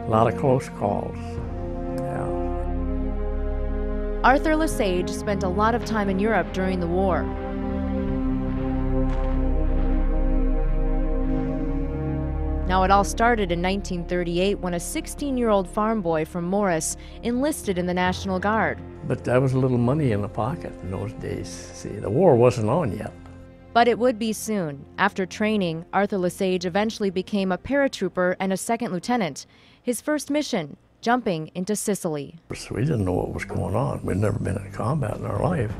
A lot of close calls. Yeah. Arthur LeSage spent a lot of time in Europe during the war. Now, it all started in 1938 when a 16-year-old farm boy from Morris enlisted in the National Guard. But that was a little money in the pocket in those days. See, the war wasn't on yet. But it would be soon. After training, Arthur LeSage eventually became a paratrooper and a second lieutenant. His first mission, jumping into Sicily. We didn't know what was going on. We'd never been in combat in our life.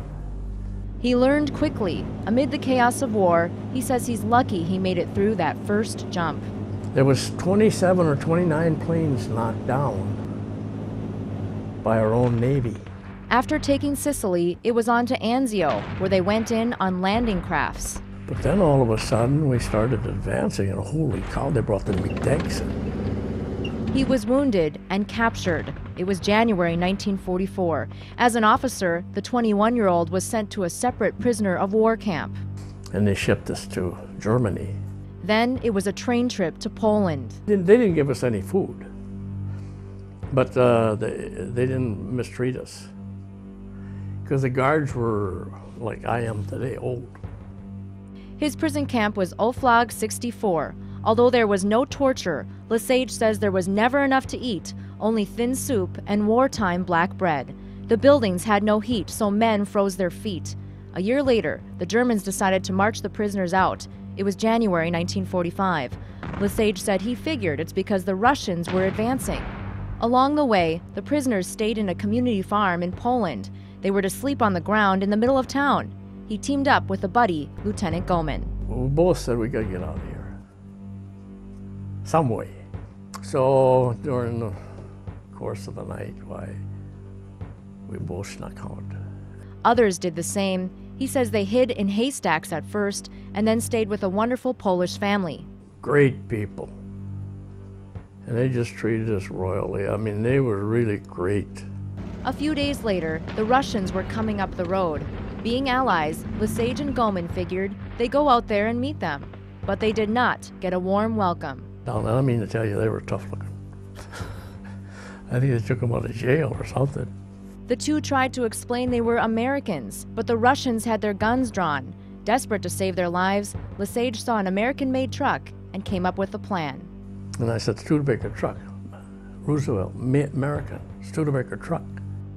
He learned quickly. Amid the chaos of war, he says he's lucky he made it through that first jump. There was 27 or 29 planes knocked down by our own Navy. After taking Sicily, it was on to Anzio, where they went in on landing crafts. But then all of a sudden we started advancing, and holy cow, they brought the big decks in. He was wounded and captured. It was January 1944. As an officer, the 21-year-old was sent to a separate prisoner of war camp. And they shipped us to Germany. Then it was a train trip to Poland. They didn't give us any food, but they didn't mistreat us, because the guards were like I am today, old. His prison camp was Oflag 64. Although there was no torture, LeSage says there was never enough to eat, only thin soup and wartime black bread. The buildings had no heat, so men froze their feet. A year later, the Germans decided to march the prisoners out. It was January 1945. LeSage said he figured it's because the Russians were advancing. Along the way, the prisoners stayed in a community farm in Poland. They were to sleep on the ground in the middle of town. He teamed up with a buddy, Lieutenant Goman. Well, we both said we gotta get out of here, some way. So during the course of the night, we both snuck out. Others did the same. He says they hid in haystacks at first and then stayed with a wonderful Polish family. Great people. And they just treated us royally. I mean, they were really great. A few days later, the Russians were coming up the road. Being allies, LeSage and Goman figured they'd go out there and meet them. But they did not get a warm welcome. Now, I mean to tell you, they were tough looking. I think they took them out of jail or something. The two tried to explain they were Americans, but the Russians had their guns drawn. Desperate to save their lives, LeSage saw an American-made truck and came up with a plan. And I said, Studebaker truck. Roosevelt, American, Studebaker truck.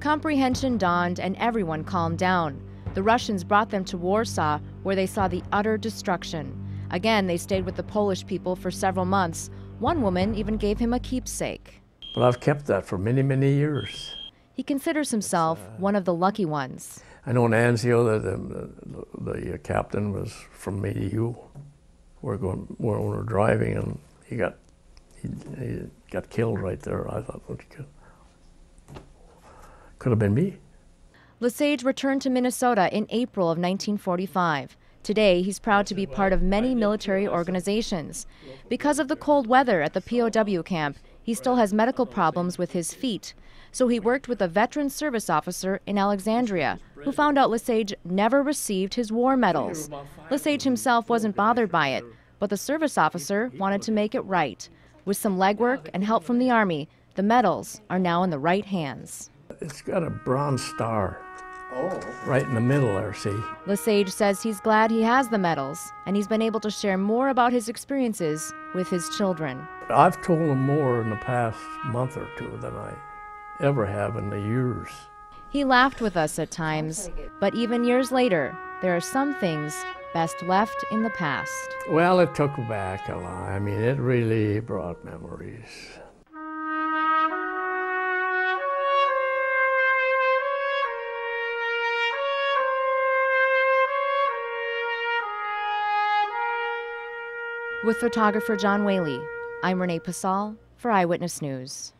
Comprehension dawned and everyone calmed down. The Russians brought them to Warsaw, where they saw the utter destruction. Again, they stayed with the Polish people for several months. One woman even gave him a keepsake. But I've kept that for many, many years. He considers himself one of the lucky ones. I know in Anzio that the captain was from MEDU. We were driving, and he got killed right there. I thought, what could have been me. LeSage returned to Minnesota in April of 1945. Today, he's proud to be part of many military organizations. Because of the cold weather at the POW camp, he still has medical problems with his feet. So he worked with a veteran service officer in Alexandria, who found out LeSage never received his war medals. LeSage himself wasn't bothered by it, but the service officer wanted to make it right. With some legwork and help from the Army, the medals are now in the right hands. It's got a bronze star right in the middle there, see? LeSage says he's glad he has the medals, and he's been able to share more about his experiences with his children. I've told them more in the past month or two than I ever have in the years. He laughed with us at times, but even years later, there are some things best left in the past. Well, it took back a lot. I mean, it really brought memories. With photographer John Whaley, I'm Renee Pasal for Eyewitness News.